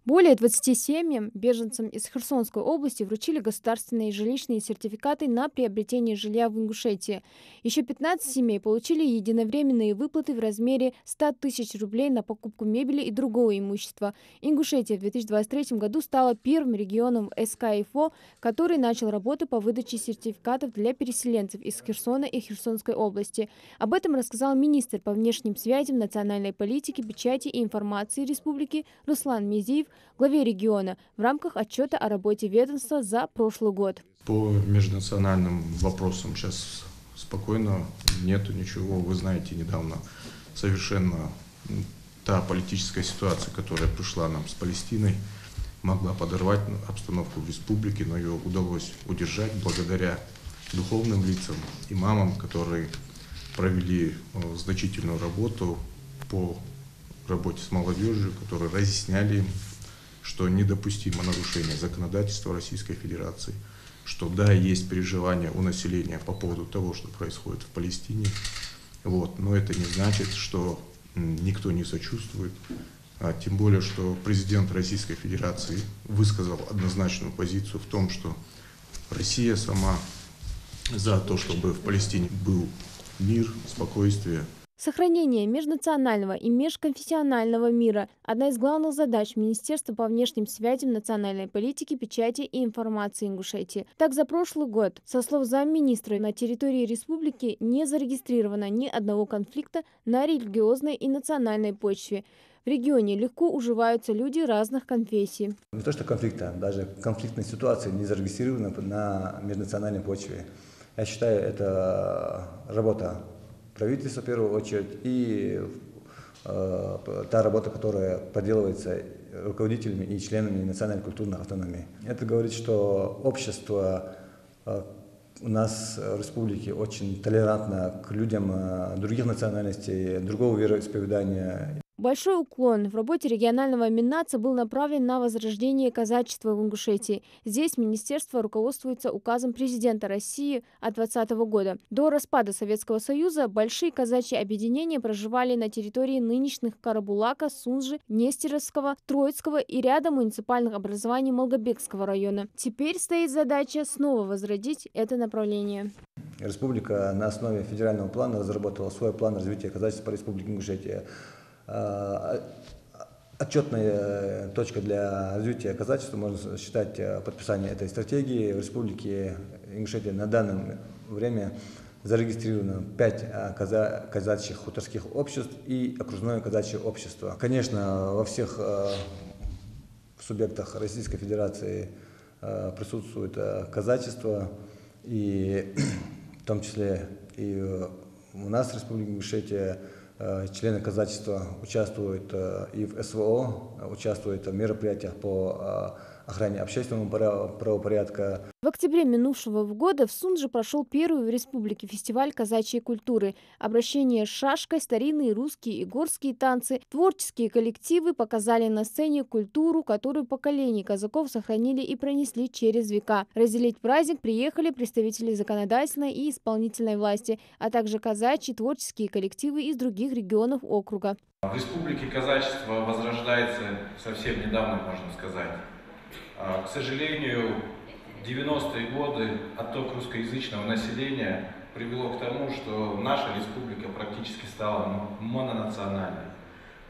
Более 20 семьям, беженцам из Херсонской области, вручили государственные жилищные сертификаты на приобретение жилья в Ингушетии. Еще 15 семей получили единовременные выплаты в размере 100 тысяч рублей на покупку мебели и другого имущества. Ингушетия в 2023 году стала первым регионом СКФО, который начал работы по выдаче сертификатов для переселенцев из Херсона и Херсонской области. Об этом рассказал министр по внешним связям, национальной политике, печати и информации республики Руслан Мезиев главе региона в рамках отчета о работе ведомства за прошлый год. По межнациональным вопросам сейчас спокойно, нету ничего. Вы знаете, недавно совершенно та политическая ситуация, которая пришла нам с Палестиной, могла подорвать обстановку в республике, но ее удалось удержать благодаря духовным лицам, имамам, которые провели значительную работу по работе с молодежью, которые разъясняли им, что недопустимо нарушение законодательства Российской Федерации, что да, есть переживания у населения по поводу того, что происходит в Палестине, но это не значит, что никто не сочувствует, тем более, что президент Российской Федерации высказал однозначную позицию в том, что Россия сама за то, чтобы в Палестине был мир, спокойствие. Сохранение межнационального и межконфессионального мира – одна из главных задач Министерства по внешним связям, национальной политики, печати и информации Ингушетии. Так, за прошлый год, со слов замминистра, на территории республики не зарегистрировано ни одного конфликта на религиозной и национальной почве. В регионе легко уживаются люди разных конфессий. Не то что конфликта, даже конфликтной ситуации не зарегистрированы на межнациональной почве. Я считаю, это работа правительства в первую очередь и та работа, которая проделывается руководителями и членами национальной культурной автономии. Это говорит, что общество у нас в республике очень толерантно к людям других национальностей, другого вероисповедания. Большой уклон в работе регионального Миннаца был направлен на возрождение казачества в Ингушетии. Здесь министерство руководствуется указом президента России от 2020 года. До распада Советского Союза большие казачьи объединения проживали на территории нынешних Карабулака, Сунжи, Нестеровского, Троицкого и ряда муниципальных образований Малгобекского района. Теперь стоит задача снова возродить это направление. Республика на основе федерального плана разработала свой план развития казачества по республике Ингушетия. Отчетная точка для развития казачества можно считать подписание этой стратегии. В республике Ингушетия на данное время зарегистрировано 5 казачьих хуторских обществ и окружное казачье общество. Конечно, во всех субъектах Российской Федерации присутствует казачество, и в том числе и у нас в Республике Ингушетия члены казачества участвуют и в СВО, участвуют в мероприятиях по охране общественного правопорядка. В октябре минувшего года в Сунже прошел первый в республике фестиваль казачьей культуры. Обращение с шашкой, старинные русские и горские танцы, творческие коллективы показали на сцене культуру, которую поколения казаков сохранили и пронесли через века. Разделить праздник приехали представители законодательной и исполнительной власти, а также казачьи творческие коллективы из других регионов округа. В республике казачество возрождается совсем недавно, можно сказать. К сожалению, в 90-е годы отток русскоязычного населения привело к тому, что наша республика практически стала мононациональной.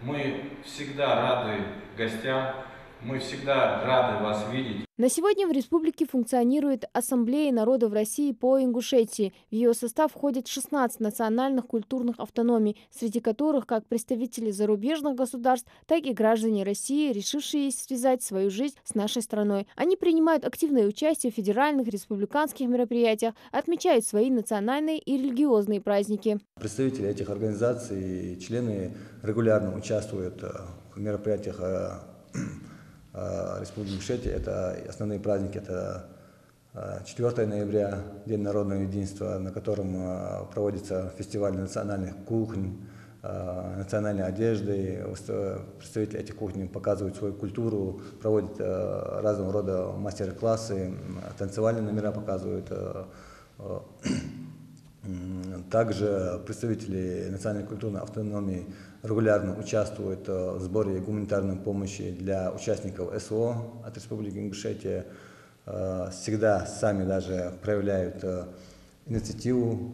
Мы всегда рады гостям, мы всегда рады вас видеть. На сегодня в республике функционирует Ассамблея народов России по Ингушетии. В ее состав входит 16 национальных культурных автономий, среди которых как представители зарубежных государств, так и граждане России, решившие связать свою жизнь с нашей страной. Они принимают активное участие в федеральных, республиканских мероприятиях, отмечают свои национальные и религиозные праздники. Представители этих организаций, члены регулярно участвуют в мероприятиях Республики Ингушетия. Это основные праздники, это 4 ноября, День народного единства, на котором проводится фестиваль национальных кухонь, национальной одежды. Представители этих кухонь показывают свою культуру, проводят разного рода мастер-классы, танцевальные номера показывают. Также представители национальной культурной автономии регулярно участвуют в сборе гуманитарной помощи для участников СВО от Республики Ингушетия. Всегда сами даже проявляют инициативу,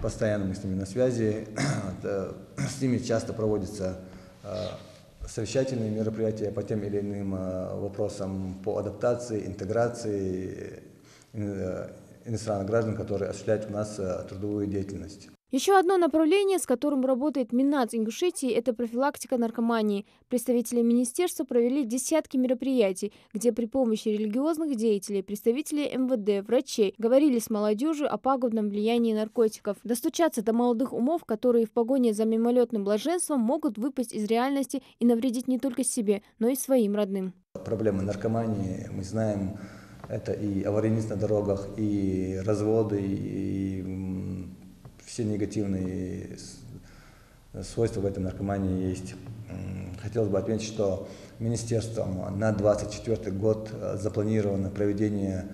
постоянно мы с ними на связи, с ними часто проводятся совещательные мероприятия по тем или иным вопросам по адаптации, интеграции иностранных граждан, которые осуществляют у нас трудовую деятельность. Еще одно направление, с которым работает Миннац Ингушетии, это профилактика наркомании. Представители министерства провели десятки мероприятий, где при помощи религиозных деятелей, представителей МВД, врачей говорили с молодежью о пагубном влиянии наркотиков. Достучаться до молодых умов, которые в погоне за мимолетным блаженством могут выпасть из реальности и навредить не только себе, но и своим родным. Проблемы наркомании, мы знаем, это и аварийность на дорогах, и разводы, и все негативные свойства в этом наркомании есть. Хотелось бы отметить, что министерством на 2024 год запланировано проведение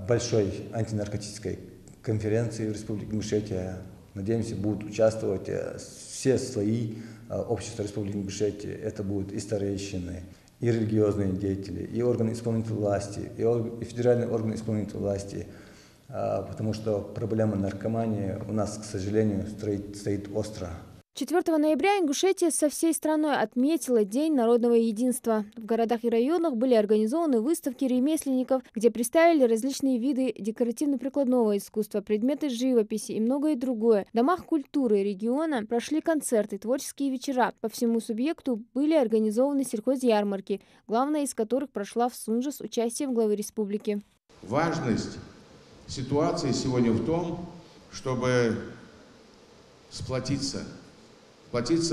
большой антинаркотической конференции в Республике Ингушетия. Надеемся, будут участвовать все слои общества Республики Ингушетия. Это будут и старейшины, и религиозные деятели, и органы исполнительной власти, и федеральные органы исполнительной власти. Потому что проблема наркомании у нас, к сожалению, стоит остро. 4 ноября Ингушетия со всей страной отметила День народного единства. В городах и районах были организованы выставки ремесленников, где представили различные виды декоративно-прикладного искусства, предметы живописи и многое другое. В домах культуры региона прошли концерты, творческие вечера. По всему субъекту были организованы сельхозярмарки, главная из которых прошла в Сунже с участием главы республики. Важность ситуации сегодня в том, чтобы сплотиться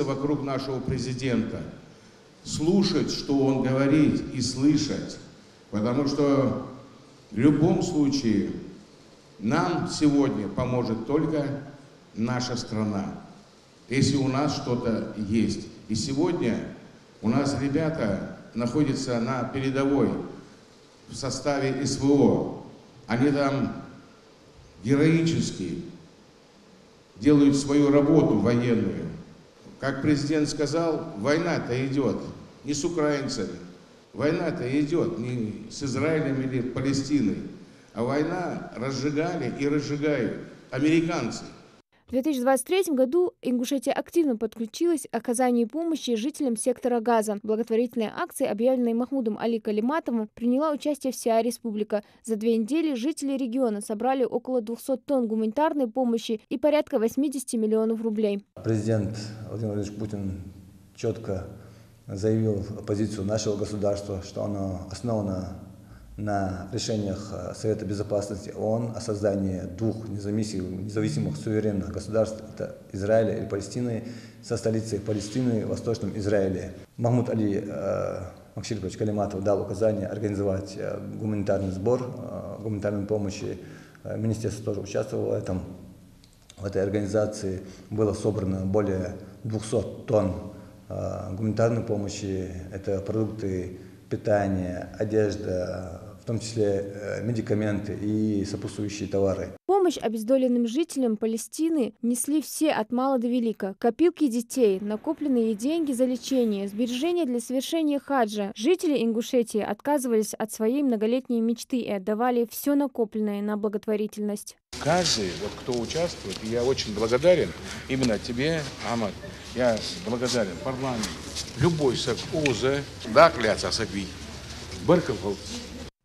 вокруг нашего президента, слушать, что он говорит, и слышать. Потому что в любом случае нам сегодня поможет только наша страна, если у нас что-то есть. И сегодня у нас ребята находятся на передовой в составе СВО. Они там героически делают свою работу военную. Как президент сказал, война-то идет не с украинцами, война-то идет не с Израилем или Палестиной, а война разжигали и разжигают американцы. В 2023 году Ингушетия активно подключилась к оказанию помощи жителям сектора Газа. В благотворительной акции, объявленной Махмудом Али Калиматовым, приняла участие вся республика. За 2 недели жители региона собрали около 200 тонн гуманитарной помощи и порядка 80 миллионов рублей. Президент Владимир Владимирович Путин четко заявил позицию нашего государства, что оно основано на решениях Совета Безопасности ООН о создании 2 независимых суверенных государств, это Израиля и Палестины, со столицей Палестины в Восточном Израиле. Махмуд Али Максимович Калиматов дал указание организовать гуманитарный сбор гуманитарной помощи. Министерство тоже участвовало в этом. В этой организации было собрано более 200 тонн гуманитарной помощи. Это продукты питания, одежда, в том числе медикаменты и сопутствующие товары. Помощь обездоленным жителям Палестины несли все от мала до велика. Копилки детей, накопленные деньги за лечение, сбережения для совершения хаджа. Жители Ингушетии отказывались от своей многолетней мечты и отдавали все накопленное на благотворительность. Каждый, кто участвует, я очень благодарен именно тебе, Ахмад. Я благодарен парламенту. Любой совхоза, да, кляться саби. Барков.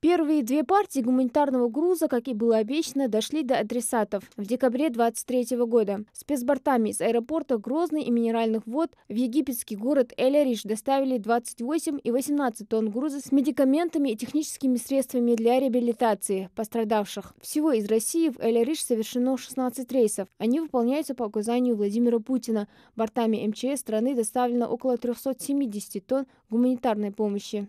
Первые 2 партии гуманитарного груза, как и было обещано, дошли до адресатов в декабре 2023 года. Спецбортами из аэропорта Грозный и Минеральных вод в египетский город Эль-Ариш доставили 28 и 18 тонн груза с медикаментами и техническими средствами для реабилитации пострадавших. Всего из России в Эль-Ариш совершено 16 рейсов. Они выполняются по указанию Владимира Путина. Бортами МЧС страны доставлено около 370 тонн гуманитарной помощи.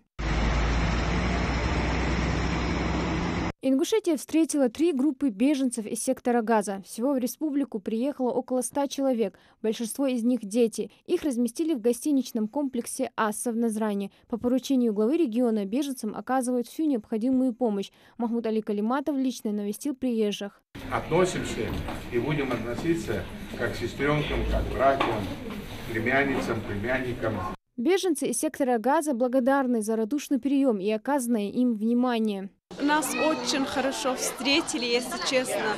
Ингушетия встретила 3 группы беженцев из сектора Газа. Всего в республику приехало около 100 человек, большинство из них дети. Их разместили в гостиничном комплексе «Асса» в Назране. По поручению главы региона беженцам оказывают всю необходимую помощь. Махмуд Али Калиматов лично навестил приезжих. Относимся и будем относиться как к сестренкам, как к братьям, племянницам, племянникам. Беженцы из сектора Газа благодарны за радушный прием и оказанное им внимание. Нас очень хорошо встретили, если честно.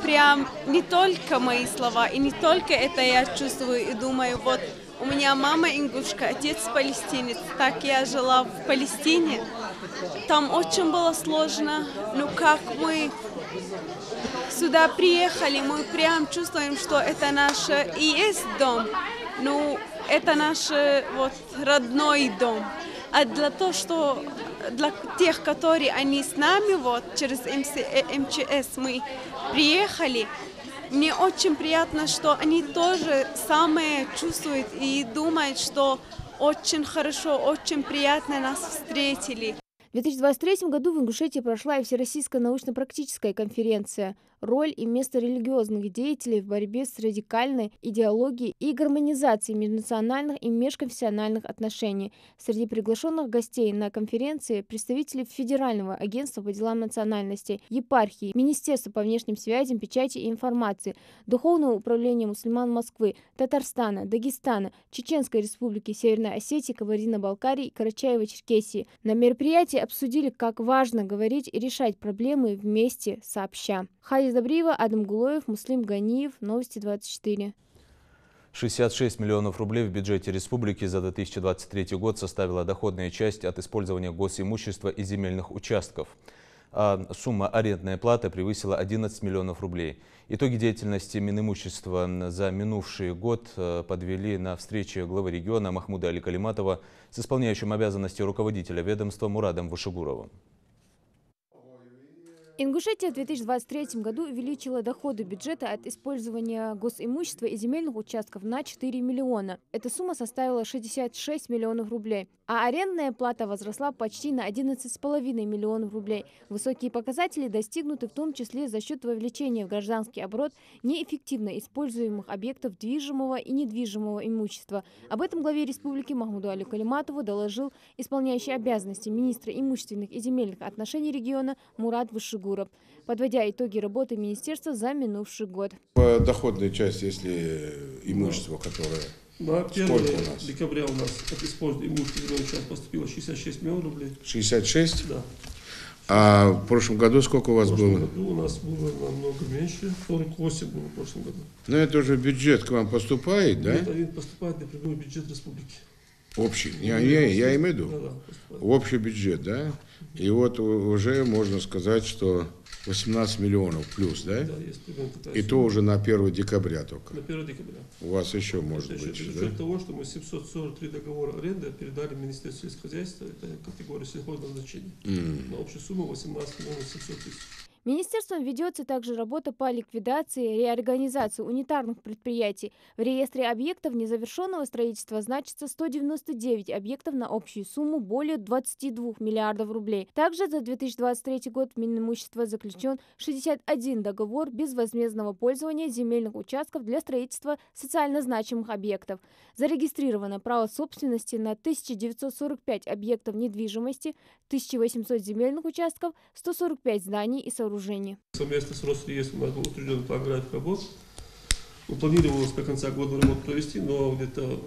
Прям не только мои слова, и не только это я чувствую и думаю. Вот у меня мама ингушка, отец палестинец. Так я жила в Палестине. Там очень было сложно. Но как мы сюда приехали, мы прям чувствуем, что это наш и есть дом. Ну, это наш вот родной дом. А для тех, которые они с нами, вот через МЧС мы приехали, мне очень приятно, что они тоже самое чувствуют и думают, что очень хорошо, очень приятно нас встретили. В 2023 году в Ингушетии прошла и Всероссийская научно-практическая конференция «Роль и место религиозных деятелей в борьбе с радикальной идеологией и гармонизацией межнациональных и межконфессиональных отношений». Среди приглашенных гостей на конференции представители Федерального агентства по делам национальностей, епархии, Министерства по внешним связям, печати и информации, Духовного управления мусульман Москвы, Татарстана, Дагестана, Чеченской республики, Северной Осетии, Кабардино-Балкарии и Карачаево-Черкесии. На мероприятии обсудили, как важно говорить и решать проблемы вместе, сообща. Хадис Добриева, Адам Гулоев, Муслим Ганиев, Новости 24. 66 миллионов рублей в бюджете республики за 2023 год составила доходная часть от использования госимущества и земельных участков. А сумма арендной платы превысила 11 миллионов рублей. Итоги деятельности Минимущества за минувший год подвели на встрече главы региона Махмуда Али Калиматова с исполняющим обязанности руководителя ведомства Мурадом Вышегуровым. Ингушетия в 2023 году увеличила доходы бюджета от использования госимущества и земельных участков на 4 миллиона. Эта сумма составила 66 миллионов рублей. А арендная плата возросла почти на 11,5 миллионов рублей. Высокие показатели достигнуты в том числе за счет вовлечения в гражданский оборот неэффективно используемых объектов движимого и недвижимого имущества. Об этом главе республики Махмуду Али Калиматову доложил исполняющий обязанности министра имущественных и земельных отношений региона Мурад Вышегуров, подводя итоги работы министерства за минувший год. По доходной части, если имущество, которое... На 1 декабря у нас от использования имущества поступило 66 миллионов рублей. 66? Да. А в прошлом году сколько у вас было? В прошлом году у нас было намного меньше, 48 было в прошлом году. Но это уже бюджет к вам поступает, да? Нет, они поступают напрямую в бюджет республики. Общий, я имею в виду. Да, общий бюджет, да? И вот уже можно сказать, что 18 миллионов плюс, да? Да, есть примерно такая И сумма. то уже на 1 декабря только. На 1 декабря. У вас еще может Это быть, еще за счет того, что мы 743 договора аренды передали Министерству сельскохозяйства, это категория сельхозназначения, на общую сумму 18 миллионов 700 тысяч. Министерством ведется также работа по ликвидации и реорганизации унитарных предприятий. В реестре объектов незавершенного строительства значится 199 объектов на общую сумму более 22 миллиардов рублей. Также за 2023 год в Минимущество заключен 61 договор безвозмездного пользования земельных участков для строительства социально значимых объектов. Зарегистрировано право собственности на 1945 объектов недвижимости, 1800 земельных участков, 145 зданий и сооружений. Совместно с Росреестром у нас был утвержден план график работ. Планировалось до конца года работу провести, но где-то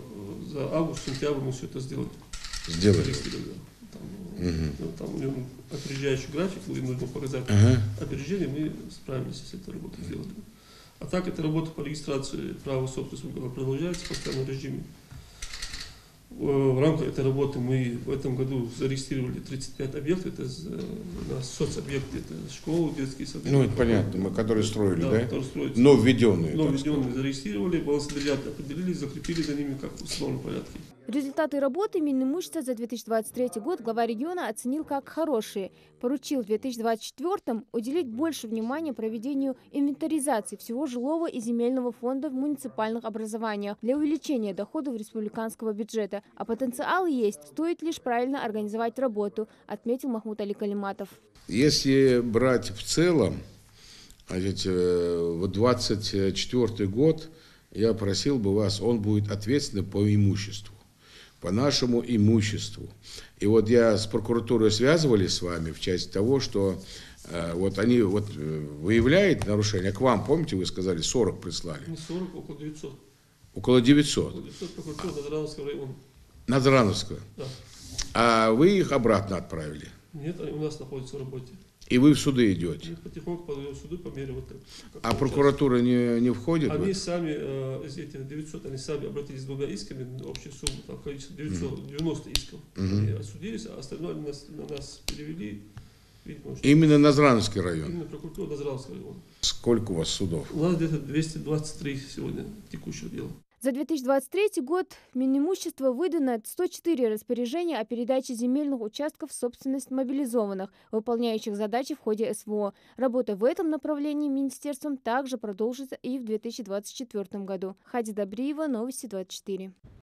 за август-сентябрь мы все это сделали. Сделали. Там у него опережающий график, им нужно показать опережение, мы справились с этой работой, сделали. А так эта работа по регистрации права собственности продолжается в постоянном режиме. В рамках этой работы мы в этом году зарегистрировали 35 объектов, это у нас соцобъекты, это школы, детские сады. Ну, это понятно, мы которые строили, да? Которые строятся. Но введенные. Но введенные зарегистрировали, балансодержатели определили, закрепили за ними как в установленном порядке. Результаты работы Минимущества за 2023 год глава региона оценил как хорошие. Поручил в 2024 уделить больше внимания проведению инвентаризации всего жилого и земельного фонда в муниципальных образованиях для увеличения доходов республиканского бюджета. А потенциал есть, стоит лишь правильно организовать работу, отметил Махмуд Али Калиматов. Если брать в целом, значит, вот 2024 год, я просил бы вас, он будет ответственным по имуществу. По нашему имуществу. И вот я с прокуратурой связывались с вами в части того, что вот они вот выявляют нарушения. К вам, помните, вы сказали, 40 прислали? Не 40, около 900. Около 900? Около 900 прокуратура Надрановского района. Надрановского? Да. А вы их обратно отправили? Нет, они у нас находятся в работе. И вы в суды идете? Мы потихоньку подаем в суды по мере вот так. А прокуратура не входит? Они сами, из этих 900, они сами обратились с 2 исками, общая сумма, там количество 990 исков. Они осудились, а остальное на нас перевели. Видимо, Именно Назрановский район? Именно прокуратура Назрановского района. Сколько у вас судов? У нас где-то 223 сегодня текущего дела. За 2023 год Минимущество выдано 104 распоряжения о передаче земельных участков в собственность мобилизованных, выполняющих задачи в ходе СВО. Работа в этом направлении министерством также продолжится и в 2024 году. Хади Добриева, Новости 24.